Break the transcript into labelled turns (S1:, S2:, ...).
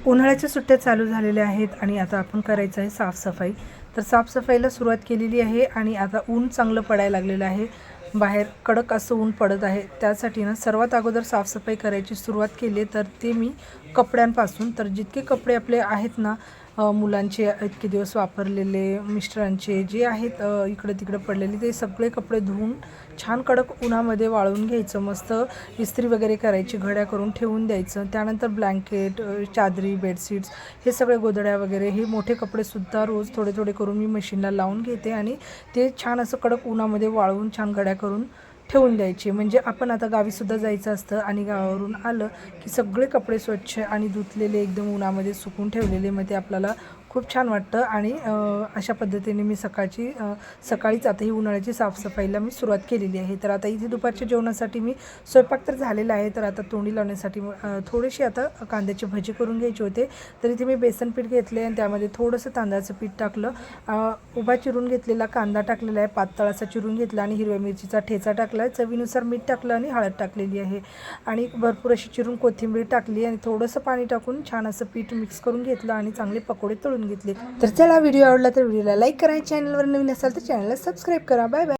S1: उन्हाळ्याच्या सुट्ट्या चालू झालेल्या आहेत आणि आता आपण करायचं आहे साफसफाई. तर साफसफाईला सुरुवात केलेली आहे आणि आता ऊन चांगलं पडायला लागलेलं आहे. बाहेर कडक असं ऊन पडत आहे. त्यासाठी ना सर्वात अगोदर साफसफाई करायची सुरुवात केली तर ते मी कपड्यांपासून. तर जितके कपडे आपले आहेत ना, मुलांचे इतके दिवस वापरलेले, मिस्टरांचे जे आहेत इकडे तिकडे पडलेले, ते सगळे कपडे धुवून छान कडक उन्हामध्ये वाळवून घ्यायचं. मस्त इस्त्री वगैरे करायची, घड्या करून ठेवून द्यायचं. त्यानंतर ब्लँकेट, चादरी, बेडशीट्स, हे सगळे गोधड्या वगैरे, हे मोठे कपडेसुद्धा रोज थोडे थोडे करून मी मशीनला लावून घेते आणि ते छान असं कडक उन्हामध्ये वाळवून छान घड्या करून ठेवून द्यायचे. म्हणजे आपण आता गावीसुद्धा जायचं असतं आणि गावावरून आलं की सगळे कपडे स्वच्छ आणि धुतलेले एकदम उन्हामध्ये सुकून ठेवलेले, मग ते आपल्याला खूप छान वाटतं. आणि अशा पद्धतीने मी सकाळीच आता ही उन्हाळ्याची साफसफाईला मी सुरुवात केलेली आहे. तर आता इथे दुपारच्या जेवणासाठी मी स्वयंपाक तर झालेला आहे. तर आता तोंडी लावण्यासाठी थोडीशी आता कांद्याची भजी करून घ्यायची होते. तर इथे मी बेसन पीठ घेतले आणि त्यामध्ये थोडंसं तांदळाचं पीठ टाकलं, उभा चिरून घेतलेला कांदा टाकलेला आहे, पातळ असा चिरून घेतला आणि हिरव्या मिरचीचा ठेचा टाकला आहे, चवीनुसार मीठ टाकलं आणि हळद टाकलेली आहे आणि भरपूर अशी चिरून कोथिंबीर टाकली आणि थोडंसं पाणी टाकून छान असं पीठ मिक्स करून घेतलं आणि चांगले पकोडे तळून घेतले. तर चला, व्हिडिओ आवडला तर व्हिडिओला लाईक करा, चॅनलवर नवीन असाल तर चॅनलला सबस्क्राईब करा. Bye bye.